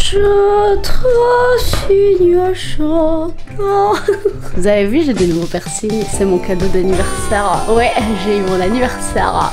Je trace une chanson. Vous avez vu, j'ai des nouveaux piercings. C'est mon cadeau d'anniversaire. Ouais, j'ai eu mon anniversaire.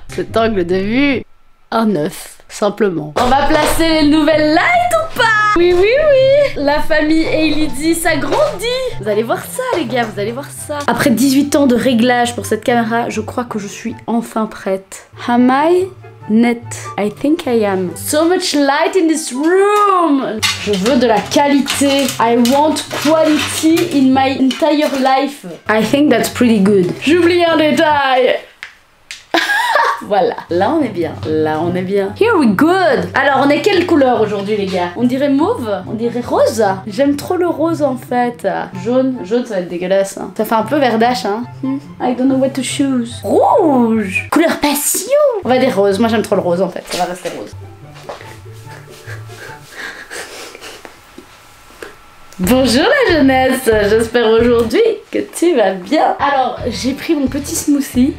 Cet angle de vue, un 9, simplement. On va placer les nouvelles lights ou pas? Oui, oui, oui. La famille Hailey s'agrandit. Vous allez voir ça, les gars, vous allez voir ça. Après 18 ans de réglage pour cette caméra, je crois que je suis enfin prête. Am I net? I think I am. So much light in this room. Je veux de la qualité. I want quality in my entire life. I think that's pretty good. J'oublie un détail. Voilà, là on est bien, là on est bien. Here we good. Alors on est quelle couleur aujourd'hui les gars? On dirait mauve? On dirait rose? J'aime trop le rose en fait. Jaune, jaune ça va être dégueulasse hein. Ça fait un peu verdache hein. I don't know what to choose. Rouge, couleur passion. On va dire rose, moi j'aime trop le rose en fait, ça va rester rose. Bonjour la jeunesse, j'espère aujourd'hui que tu vas bien. Alors, j'ai pris mon petit smoothie.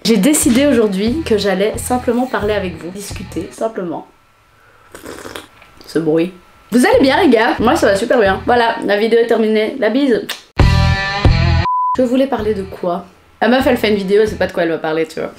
J'ai décidé aujourd'hui que j'allais simplement parler avec vous, discuter, simplement. Ce bruit. Vous allez bien les gars? Moi ça va super bien. Voilà, la vidéo est terminée, la bise. Je voulais parler de quoi? La meuf elle fait une vidéo, elle sait pas de quoi elle va parler, tu vois.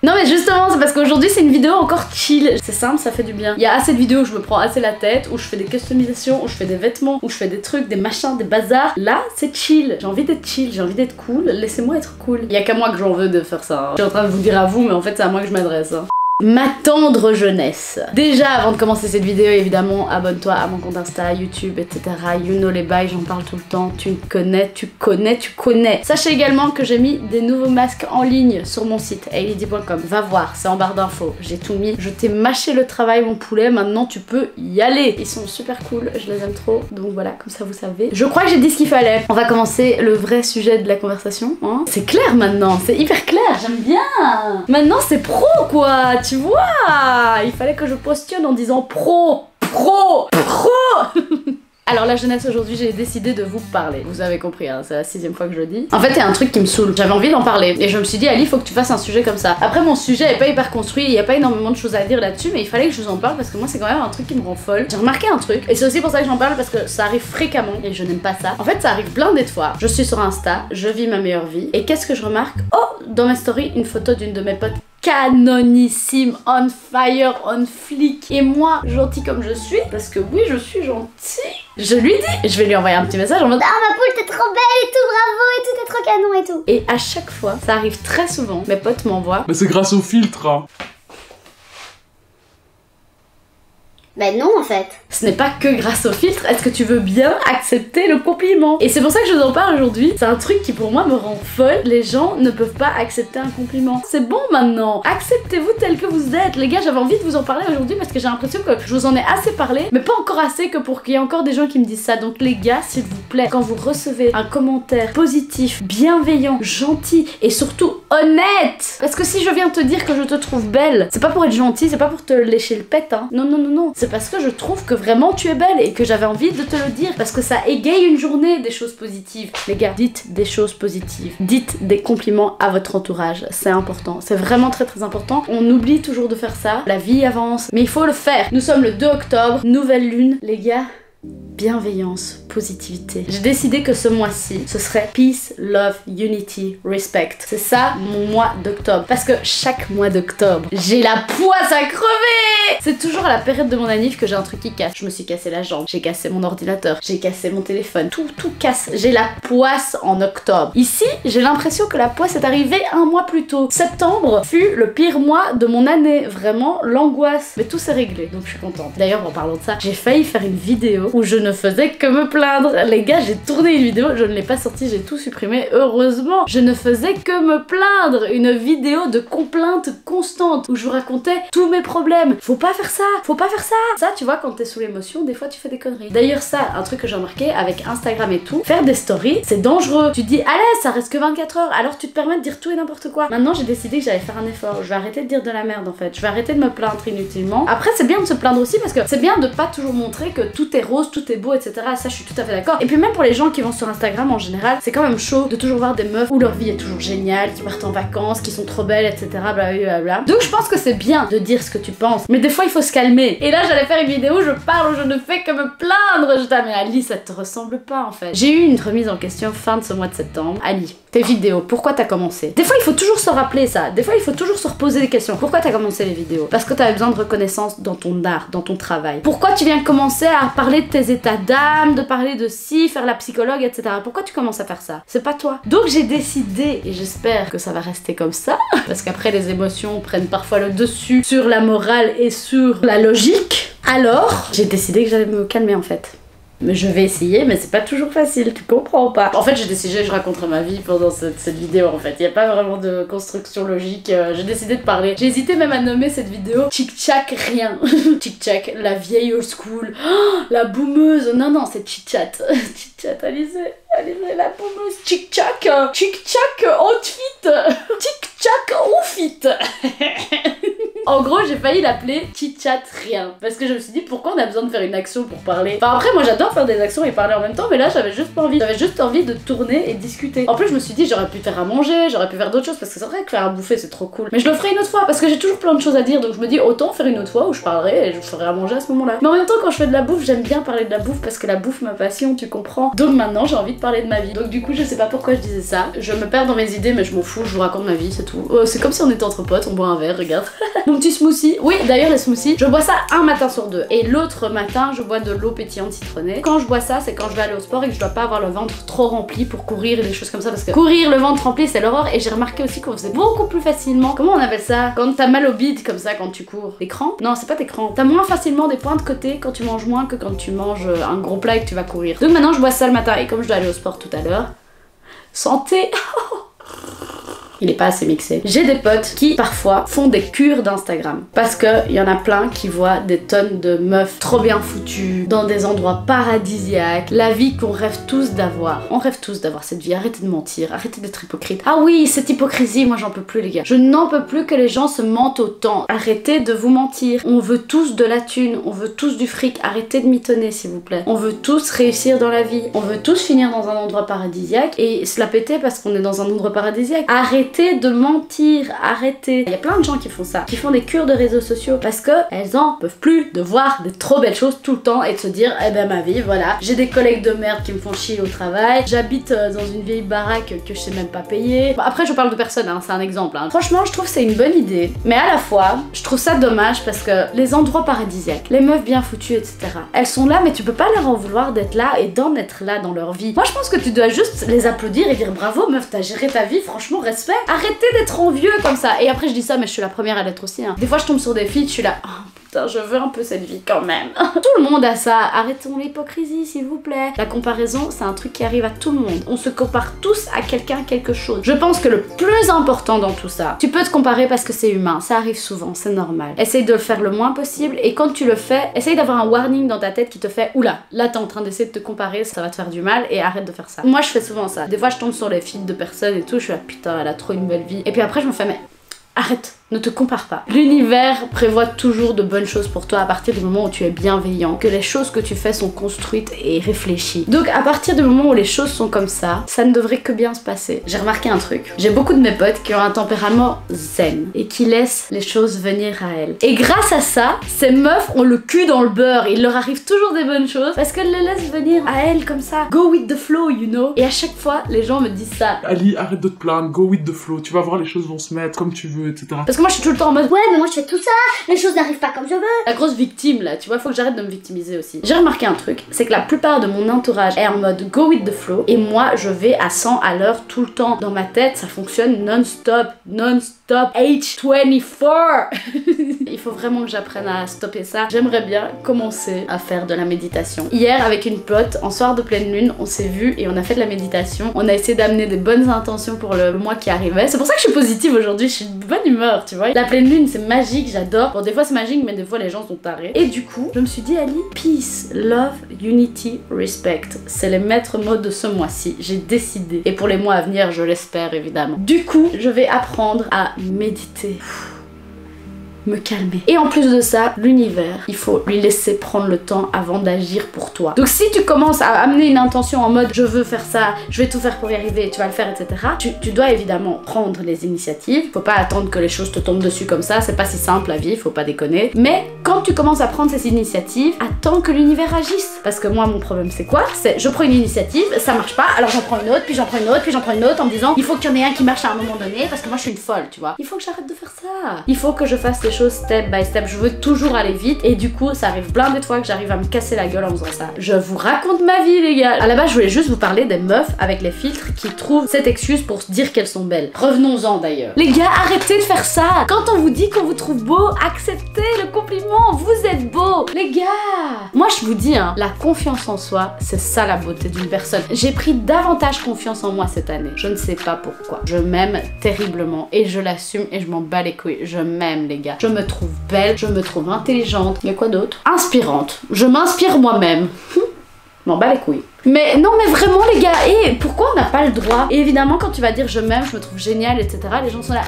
Non mais justement c'est parce qu'aujourd'hui c'est une vidéo encore chill. C'est simple, ça fait du bien. Il y a assez de vidéos où je me prends assez la tête, où je fais des customisations, où je fais des vêtements, où je fais des trucs, des machins, des bazars. Là c'est chill. J'ai envie d'être chill, j'ai envie d'être cool. Laissez-moi être cool. Il y a qu'à moi que j'en veux de faire ça. Je suis en train de vous dire à vous mais en fait c'est à moi que je m'adresse. Ma tendre jeunesse. Déjà avant de commencer cette vidéo évidemment abonne-toi à mon compte Insta, YouTube, etc. You know les bails, j'en parle tout le temps. Tu me connais, tu connais. Sachez également que j'ai mis des nouveaux masques en ligne sur mon site haileydi.com. Va voir, c'est en barre d'infos. J'ai tout mis. Je t'ai mâché le travail mon poulet, maintenant tu peux y aller. Ils sont super cool, je les aime trop. Donc voilà, comme ça vous savez. Je crois que j'ai dit ce qu'il fallait. On va commencer le vrai sujet de la conversation. Hein. C'est clair maintenant, c'est hyper clair, j'aime bien. Maintenant c'est pro quoi. Tu vois, il fallait que je postule en disant pro. Alors la jeunesse aujourd'hui j'ai décidé de vous parler. Vous avez compris hein, c'est la 6ème fois que je le dis. En fait il y a un truc qui me saoule, j'avais envie d'en parler. Et je me suis dit Ali faut que tu fasses un sujet comme ça. Après mon sujet est pas hyper construit, il y a pas énormément de choses à dire là-dessus. Mais il fallait que je vous en parle parce que moi c'est quand même un truc qui me rend folle. J'ai remarqué un truc et c'est aussi pour ça que j'en parle parce que ça arrive fréquemment et je n'aime pas ça. En fait ça arrive blindé de fois. Je suis sur Insta, je vis ma meilleure vie. Et qu'est-ce que je remarque? Oh dans mes stories une photo d'une de mes potes canonissime, on fire, on flic. Et moi, gentille comme je suis, parce que oui, je suis gentille, je lui dis, je vais lui envoyer un petit message en mode ah ma poule, t'es trop belle et tout, bravo et tout, t'es trop canon et tout. Et à chaque fois, ça arrive très souvent, mes potes m'envoient. Mais c'est grâce au filtre. Hein. Ben non en fait. Ce n'est pas que grâce au filtre, est-ce que tu veux bien accepter le compliment? Et c'est pour ça que je vous en parle aujourd'hui. C'est un truc qui pour moi me rend folle. Les gens ne peuvent pas accepter un compliment. C'est bon maintenant. Acceptez-vous tel que vous êtes. Les gars, j'avais envie de vous en parler aujourd'hui parce que j'ai l'impression que je vous en ai assez parlé, mais pas encore assez que pour qu'il y ait encore des gens qui me disent ça. Donc les gars, s'il vous plaît, quand vous recevez un commentaire positif, bienveillant, gentil et surtout honnête, parce que si je viens te dire que je te trouve belle, c'est pas pour être gentil, c'est pas pour te lécher le pet, hein. Non, non, non, non. C'est parce que je trouve que vraiment tu es belle et que j'avais envie de te le dire parce que ça égaye une journée, des choses positives. Les gars, dites des choses positives. Dites des compliments à votre entourage. C'est important. C'est vraiment très très important. On oublie toujours de faire ça. La vie avance, mais il faut le faire. Nous sommes le 2 octobre, nouvelle lune. Les gars, bienveillance, positivité. J'ai décidé que ce mois-ci, ce serait Peace, Love, Unity, Respect. C'est ça mon mois d'octobre. Parce que chaque mois d'octobre, j'ai la poisse à crever. C'est toujours à la période de mon anniv que j'ai un truc qui casse. Je me suis cassé la jambe, j'ai cassé mon ordinateur, j'ai cassé mon téléphone. Tout casse. J'ai la poisse en octobre. Ici, j'ai l'impression que la poisse est arrivée un mois plus tôt. Septembre fut le pire mois de mon année. Vraiment, l'angoisse. Mais tout s'est réglé, donc je suis contente. D'ailleurs, en parlant de ça, j'ai failli faire une vidéo où je ne faisais que me plaindre. Les gars, j'ai tourné une vidéo, je ne l'ai pas sortie, j'ai tout supprimé, heureusement. Je ne faisais que me plaindre. Une vidéo de complainte constante où je vous racontais tous mes problèmes. Faut pas faire ça, faut pas faire ça. Ça, tu vois, quand t'es sous l'émotion, des fois tu fais des conneries. D'ailleurs, ça, un truc que j'ai remarqué avec Instagram et tout, faire des stories, c'est dangereux. Tu te dis, allez, ça reste que 24 heures, alors tu te permets de dire tout et n'importe quoi. Maintenant, j'ai décidé que j'allais faire un effort. Je vais arrêter de dire de la merde en fait. Je vais arrêter de me plaindre inutilement. Après, c'est bien de se plaindre aussi parce que c'est bien de pas toujours montrer que tout est rose, tout est beau, etc. Ça, je suis tout tout à fait d'accord. Et puis même pour les gens qui vont sur Instagram en général, c'est quand même chaud de toujours voir des meufs où leur vie est toujours géniale, qui partent en vacances, qui sont trop belles, etc. Blablabla. Donc je pense que c'est bien de dire ce que tu penses, mais des fois il faut se calmer. Et là j'allais faire une vidéo où je parle, où je ne fais que me plaindre. Je dis, mais Ali, ça te ressemble pas en fait. J'ai eu une remise en question fin de ce mois de septembre. Ali, tes vidéos, pourquoi t'as commencé? Des fois il faut toujours se rappeler ça, des fois il faut toujours se reposer des questions. Pourquoi t'as commencé les vidéos? Parce que t'avais besoin de reconnaissance dans ton art, dans ton travail. Pourquoi tu viens commencer à parler de tes états d'âme, de parler de si, faire la psychologue, etc. Pourquoi tu commences à faire ça? C'est pas toi. Donc j'ai décidé, et j'espère que ça va rester comme ça, parce qu'après les émotions prennent parfois le dessus sur la morale et sur la logique. Alors, j'ai décidé que j'allais me calmer en fait. Mais je vais essayer, mais c'est pas toujours facile, tu comprends pas. En fait, j'ai décidé que je raconterai ma vie pendant cette vidéo en fait. Il y a pas vraiment de construction logique. J'ai décidé de parler. J'ai hésité même à nommer cette vidéo Chic-Chac rien. Chic-Chac, la vieille old school. Oh, la boumeuse. Non, non, c'est Chit-Chat. Chit-Chat, Alizé, la boumeuse. Chic-Chac. Chic-Chac outfit. Chic-Chac outfit. En gros, j'ai failli l'appeler Chit-Chat rien. Parce que je me suis dit, pourquoi on a besoin de faire une action pour parler? Enfin, après, moi j'adore faire des actions et parler en même temps, mais là j'avais juste pas envie. J'avais juste envie de tourner et discuter. En plus, je me suis dit, j'aurais pu faire à manger, j'aurais pu faire d'autres choses, parce que c'est vrai que faire à bouffer c'est trop cool. Mais je le ferai une autre fois, parce que j'ai toujours plein de choses à dire, donc je me dis, autant faire une autre fois où je parlerai et je ferai à manger à ce moment-là. Mais en même temps, quand je fais de la bouffe, j'aime bien parler de la bouffe parce que la bouffe, ma passion, tu comprends. Donc maintenant, j'ai envie de parler de ma vie. Donc du coup, je sais pas pourquoi je disais ça. Je me perds dans mes idées, mais je m'en fous, je vous raconte ma vie, c'est tout. C'est comme si on était entre potes, on boit un verre, regarde. Mon petit smoothie. Oui, d'ailleurs, les smoothies, je bois ça un matin sur deux. Et l'autre matin, je bois de l'eau pétillante citronnée. Quand je bois ça, c'est quand je vais aller au sport et que je dois pas avoir le ventre trop rempli pour courir et des choses comme ça. Parce que courir le ventre rempli, c'est l'horreur. Et j'ai remarqué aussi qu'on faisait beaucoup plus facilement. Comment on appelle ça? Quand t'as mal au bide comme ça quand tu cours. Des crampes? Non, c'est pas des crampes. T'as moins facilement des points de côté quand tu manges moins que quand tu manges un gros plat et que tu vas courir. Donc maintenant, je bois ça le matin. Et comme je dois aller au sport tout à l'heure, santé! Il est pas assez mixé. J'ai des potes qui parfois font des cures d'Instagram parce que il y en a plein qui voient des tonnes de meufs trop bien foutues dans des endroits paradisiaques, la vie qu'on rêve tous d'avoir. On rêve tous d'avoir cette vie. Arrêtez de mentir, arrêtez d'être hypocrite. Ah oui, cette hypocrisie, moi j'en peux plus les gars. Je n'en peux plus que les gens se mentent autant. Arrêtez de vous mentir. On veut tous de la thune, on veut tous du fric. Arrêtez de mitonner s'il vous plaît. On veut tous réussir dans la vie. On veut tous finir dans un endroit paradisiaque et se la péter parce qu'on est dans un endroit paradisiaque. Arrêtez de mentir, arrêtez. Il y a plein de gens qui font ça, qui font des cures de réseaux sociaux parce que elles en peuvent plus de voir des trop belles choses tout le temps et de se dire, eh ben ma vie, voilà, j'ai des collègues de merde qui me font chier au travail, j'habite dans une vieille baraque que je sais même pas payer. Bon, après je parle de personne, hein, c'est un exemple. Hein. Franchement, je trouve que c'est une bonne idée, mais à la fois, je trouve ça dommage parce que les endroits paradisiaques, les meufs bien foutues, etc. Elles sont là, mais tu peux pas leur en vouloir d'être là et d'en être là dans leur vie. Moi, je pense que tu dois juste les applaudir et dire bravo meuf, t'as géré ta vie, franchement respect. Arrêtez d'être envieux comme ça. Et après je dis ça, mais je suis la première à l'être aussi. Hein. Des fois je tombe sur des filles, je suis là, oh putain, je veux un peu cette vie quand même. Tout le monde a ça. Arrêtons l'hypocrisie s'il vous plaît. La comparaison, c'est un truc qui arrive à tout le monde. On se compare tous à quelqu'un, quelque chose. Je pense que le plus important dans tout ça, tu peux te comparer parce que c'est humain, ça arrive souvent, c'est normal. Essaye de le faire le moins possible et quand tu le fais, essaye d'avoir un warning dans ta tête qui te fait oula, là t'es en train d'essayer de te comparer, ça va te faire du mal et arrête de faire ça. Moi je fais souvent ça. Des fois je tombe sur les feeds de personnes et tout, je suis là putain, elle a trop une belle vie. Et puis après je me fais mais arrête, ne te compare pas. L'univers prévoit toujours de bonnes choses pour toi à partir du moment où tu es bienveillant, que les choses que tu fais sont construites et réfléchies. Donc à partir du moment où les choses sont comme ça ne devrait que bien se passer. J'ai remarqué un truc. J'ai beaucoup de mes potes qui ont un tempérament zen et qui laissent les choses venir à elles. Et grâce à ça, ces meufs ont le cul dans le beurre. Il leur arrive toujours des bonnes choses parce qu'elles les laissent venir à elles comme ça. Go with the flow, you know. Et à chaque fois, les gens me disent ça. Ali, arrête de te plaindre, go with the flow. Tu vas voir, les choses vont se mettre comme tu veux, etc. Parce que moi je suis tout le temps en mode ouais mais moi je fais tout ça, les choses n'arrivent pas comme je veux. La grosse victime là, tu vois, faut que j'arrête de me victimiser aussi. J'ai remarqué un truc, c'est que la plupart de mon entourage est en mode go with the flow et moi je vais à 100 à l'heure tout le temps. Dans ma tête ça fonctionne non-stop, age 24. Il faut vraiment que j'apprenne à stopper ça. J'aimerais bien commencer à faire de la méditation. Hier avec une pote, en soir de pleine lune, on s'est vu et on a fait de la méditation. On a essayé d'amener des bonnes intentions pour le mois qui arrivait. C'est pour ça que je suis positive aujourd'hui, je suis de bonne humeur, tu vois. La pleine lune c'est magique, j'adore. Bon des fois c'est magique mais des fois les gens sont tarés. Et du coup je me suis dit Ali, peace, love, unity, respect. C'est les maîtres mots de ce mois-ci. J'ai décidé. Et pour les mois à venir je l'espère évidemment. Du coup je vais apprendre à méditer. me calmer. Et en plus de ça, l'univers, il faut lui laisser prendre le temps avant d'agir pour toi. Donc si tu commences à amener une intention en mode je veux faire ça, je vais tout faire pour y arriver, tu vas le faire, etc. Tu dois évidemment prendre les initiatives. Faut pas attendre que les choses te tombent dessus comme ça, c'est pas si simple la vie, faut pas déconner. Mais quand tu commences à prendre ces initiatives, attends que l'univers agisse. Parce que moi, mon problème c'est quoi? C'est je prends une initiative, ça marche pas, alors j'en prends une autre, puis j'en prends une autre, puis j'en prends une autre en me disant il faut qu'il y en ait un qui marche à un moment donné parce que moi je suis une folle, tu vois. Il faut que j'arrête de faire ça. Il faut que je fasse les choses step by step. Je veux toujours aller vite et du coup ça arrive plein de fois que j'arrive à me casser la gueule en faisant ça. Je vous raconte ma vie les gars. À la base je voulais juste vous parler des meufs avec les filtres qui trouvent cette excuse pour se dire qu'elles sont belles. Revenons-en d'ailleurs. Les gars, arrêtez de faire ça. Quand on vous dit qu'on vous trouve beau, acceptez le compliment. Vous êtes beau. Les gars, moi je vous dis hein, la confiance en soi, c'est ça la beauté d'une personne. J'ai pris davantage confiance en moi cette année. Je ne sais pas pourquoi. Je m'aime terriblement et je l'assume et je m'en bats les couilles. Je m'aime les gars. Je me trouve belle, je me trouve intelligente. Il y a quoi d'autre? Inspirante. Je m'inspire moi-même. M'en bats les couilles. Mais non mais vraiment les gars, et pourquoi on n'a pas le droit? Et évidemment quand tu vas dire je m'aime, je me trouve génial, etc. les gens sont là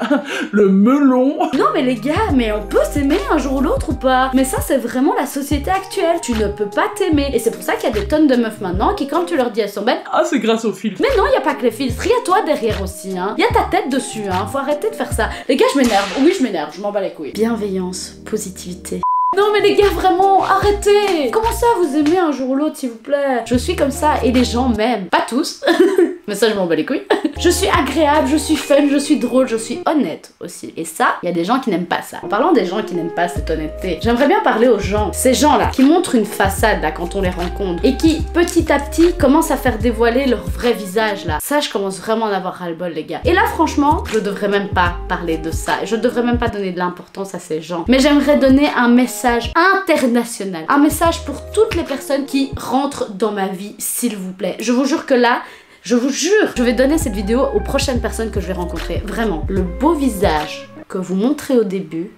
Le melon. non mais les gars, mais on peut s'aimer un jour ou l'autre ou pas? Mais ça c'est vraiment la société actuelle. Tu ne peux pas t'aimer. Et c'est pour ça qu'il y a des tonnes de meufs maintenant qui quand tu leur dis elles sont belles, Ah, c'est grâce au filtre. mais non, il y a pas que les filtres, il y a toi derrière aussi hein. Il y a ta tête dessus hein, faut arrêter de faire ça. Les gars je m'énerve, oui je m'énerve, je m'en bats les couilles. Bienveillance, positivité. Non mais les gars vraiment, arrêtez! Comment ça vous aimez un jour ou l'autre s'il vous plaît? Je suis comme ça et les gens m'aiment. Pas tous, mais ça je m'en bats les couilles. Je suis agréable, je suis fun, je suis drôle, je suis honnête aussi. Et ça, il y a des gens qui n'aiment pas ça. En parlant des gens qui n'aiment pas cette honnêteté, j'aimerais bien parler aux gens. Ces gens-là qui montrent une façade là quand on les rencontre et qui petit à petit commencent à faire dévoiler leur vrai visage là. Ça je commence vraiment à en avoir ras-le-bol les gars. Et là franchement, je devrais même pas parler de ça. Je devrais même pas donner de l'importance à ces gens. Mais j'aimerais donner un message international. Un message pour toutes les personnes qui rentrent dans ma vie, s'il vous plaît. Je vous jure que là, je vous jure, je vais donner cette vidéo aux prochaines personnes que je vais rencontrer. Vraiment, le beau visage que vous montrez au début,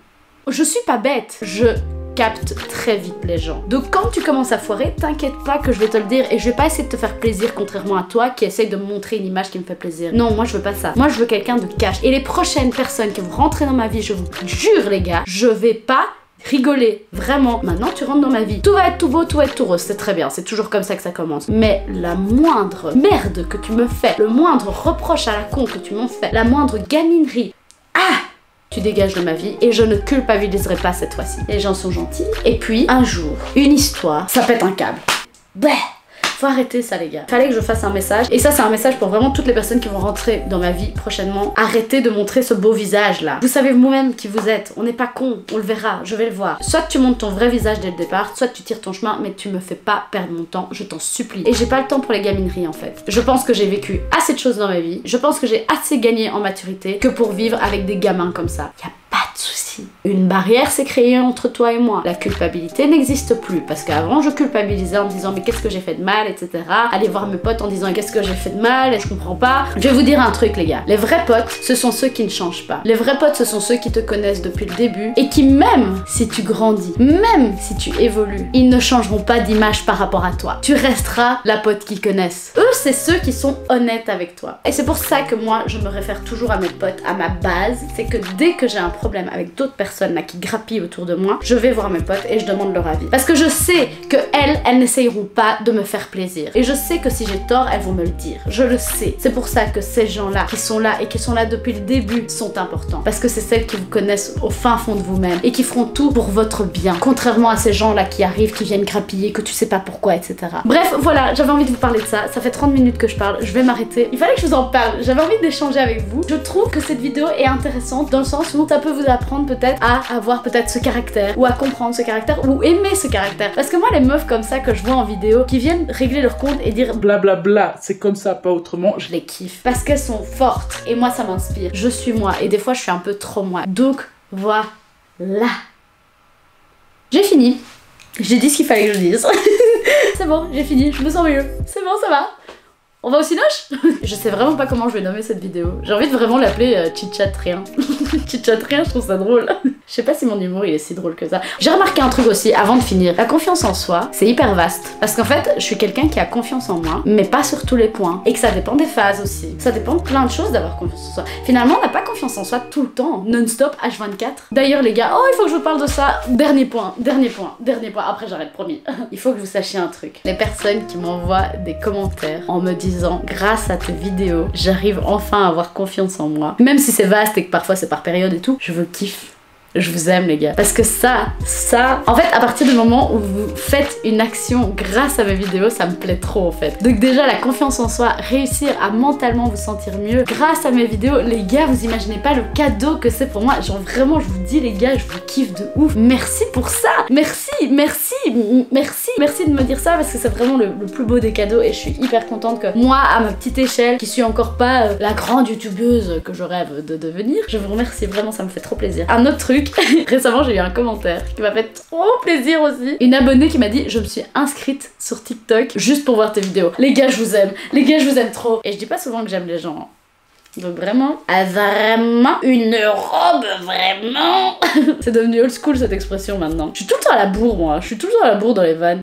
je suis pas bête. Je capte très vite les gens. Donc quand tu commences à foirer, t'inquiète pas que je vais te le dire et je vais pas essayer de te faire plaisir contrairement à toi qui essaye de me montrer une image qui me fait plaisir. Non, moi je veux pas ça. Moi je veux quelqu'un de cash. Et les prochaines personnes qui vont rentrer dans ma vie, je vous jure les gars, je vais pas rigoler, vraiment. Maintenant tu rentres dans ma vie, tout va être tout beau, tout va être tout rose, c'est très bien, c'est toujours comme ça que ça commence. Mais la moindre merde que tu me fais, le moindre reproche à la con que tu m'en fais, la moindre gaminerie, tu dégages de ma vie et je ne culpabiliserai pas cette fois-ci. Les gens sont gentils. Et puis, un jour, une histoire, ça pète un câble. Bah, faut arrêter ça les gars. Fallait que je fasse un message. Et ça c'est un message pour vraiment toutes les personnes qui vont rentrer dans ma vie prochainement. Arrêtez de montrer ce beau visage là. Vous savez vous-même qui vous êtes. On n'est pas con, on le verra, je vais le voir. Soit tu montes ton vrai visage dès le départ, soit tu tires ton chemin, mais tu me fais pas perdre mon temps, je t'en supplie. Et j'ai pas le temps pour les gamineries en fait. Je pense que j'ai vécu assez de choses dans ma vie. Je pense que j'ai assez gagné en maturité que pour vivre avec des gamins comme ça. Y a pas de souci. Une barrière s'est créée entre toi et moi. La culpabilité n'existe plus parce qu'avant je culpabilisais en me disant mais qu'est-ce que j'ai fait de mal, etc. Aller voir mes potes en disant qu'est-ce que j'ai fait de mal et je comprends pas. Je vais vous dire un truc les gars. Les vrais potes, ce sont ceux qui ne changent pas. Les vrais potes, ce sont ceux qui te connaissent depuis le début et qui même si tu grandis, même si tu évolues, ils ne changeront pas d'image par rapport à toi. Tu resteras la pote qu'ils connaissent. Eux, c'est ceux qui sont honnêtes avec toi. Et c'est pour ça que moi, je me réfère toujours à mes potes, à ma base. C'est que dès que j'ai un problème avec d'autres personnes là qui grappillent autour de moi, je vais voir mes potes et je demande leur avis. Parce que je sais que elles n'essayeront pas de me faire plaisir. Et je sais que si j'ai tort, elles vont me le dire. Je le sais. C'est pour ça que ces gens-là qui sont là et qui sont là depuis le début sont importants. Parce que c'est celles qui vous connaissent au fin fond de vous-même et qui feront tout pour votre bien. Contrairement à ces gens-là qui arrivent, qui viennent grappiller, que tu sais pas pourquoi, etc. Bref, voilà, j'avais envie de vous parler de ça. Ça fait 30 minutes que je parle, je vais m'arrêter. Il fallait que je vous en parle. J'avais envie d'échanger avec vous. Je trouve que cette vidéo est intéressante dans le sens où ça peut vous apprendre peut-être à avoir peut-être ce caractère ou à comprendre ce caractère ou aimer ce caractère. Parce que moi, les meufs comme ça que je vois en vidéo qui viennent régler leur compte et dire Blablabla, c'est comme ça, pas autrement. je les kiffe. Parce qu'elles sont fortes et moi ça m'inspire. Je suis moi et des fois je suis un peu trop moi. Donc voilà. J'ai fini. J'ai dit ce qu'il fallait que je dise. C'est bon, j'ai fini, je me sens mieux. C'est bon, ça va. On va au cinoche. Je sais vraiment pas comment je vais nommer cette vidéo. J'ai envie de vraiment l'appeler chit-chat rien. Chit-chat rien, je trouve ça drôle. Je sais pas si mon humour il est si drôle que ça. J'ai remarqué un truc aussi avant de finir. La confiance en soi, c'est hyper vaste. Parce qu'en fait, je suis quelqu'un qui a confiance en moi, mais pas sur tous les points. Et que ça dépend des phases aussi. Ça dépend de plein de choses d'avoir confiance en soi. Finalement, on n'a pas confiance en soi tout le temps, non-stop, H24. D'ailleurs les gars, oh il faut que je vous parle de ça. Dernier point, après j'arrête, promis. Il faut que vous sachiez un truc. Les personnes qui m'envoient des commentaires en me disant grâce à tes vidéos, j'arrive enfin à avoir confiance en moi. Même si c'est vaste et que parfois c'est par période et tout, je vous kiffe. Je vous aime les gars. Parce que ça, en fait à partir du moment où vous faites une action grâce à mes vidéos, ça me plaît trop en fait. Donc déjà la confiance en soi, réussir à mentalement vous sentir mieux grâce à mes vidéos, les gars vous imaginez pas le cadeau que c'est pour moi. Genre vraiment je vous dis les gars, je vous kiffe de ouf. Merci pour ça. Merci de me dire ça parce que c'est vraiment le plus beau des cadeaux et je suis hyper contente que moi à ma petite échelle, qui suis encore pas la grande youtubeuse que je rêve de devenir, je vous remercie vraiment, ça me fait trop plaisir. Un autre truc, récemment j'ai eu un commentaire qui m'a fait trop plaisir aussi. Une abonnée qui m'a dit je me suis inscrite sur TikTok juste pour voir tes vidéos. Les gars je vous aime, les gars je vous aime trop. Et je dis pas souvent que j'aime les gens. Donc vraiment, vraiment une robe, vraiment. C'est devenu old school cette expression maintenant. Je suis tout le temps à la bourre moi, je suis tout le temps à la bourre dans les vannes.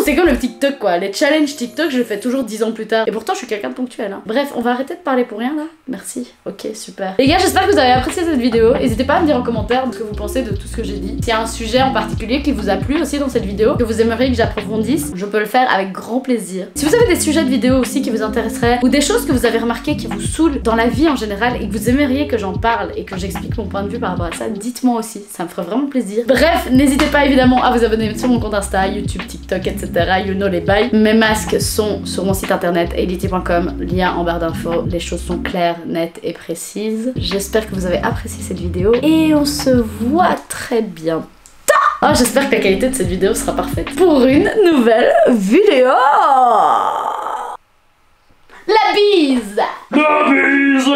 C'est comme le TikTok quoi, les challenges TikTok je le fais toujours 10 ans plus tard. Et pourtant je suis quelqu'un de ponctuel hein. Bref, on va arrêter de parler pour rien là. Merci, ok super. Les gars j'espère que vous avez apprécié cette vidéo. N'hésitez pas à me dire en commentaire ce que vous pensez de tout ce que j'ai dit. S'il y a un sujet en particulier qui vous a plu aussi dans cette vidéo, que vous aimeriez que j'approfondisse, je peux le faire avec grand plaisir. Si vous avez des sujets de vidéos aussi qui vous intéresseraient, ou des choses que vous avez remarquées qui vous saoulent dans la vie en général et que vous aimeriez que j'en parle et que j'explique mon point de vue par rapport à ça, dites-moi aussi, ça me ferait vraiment plaisir. Bref, n'hésitez pas évidemment à vous abonner sur mon compte Insta, YouTube, TikTok, etc. You know les bails. Mes masques sont sur mon site internet elity.com, lien en barre d'infos. Les choses sont claires, nettes et précises. J'espère que vous avez apprécié cette vidéo et on se voit très bientôt. Oh, j'espère que la qualité de cette vidéo sera parfaite pour une nouvelle vidéo. La bise! La bise.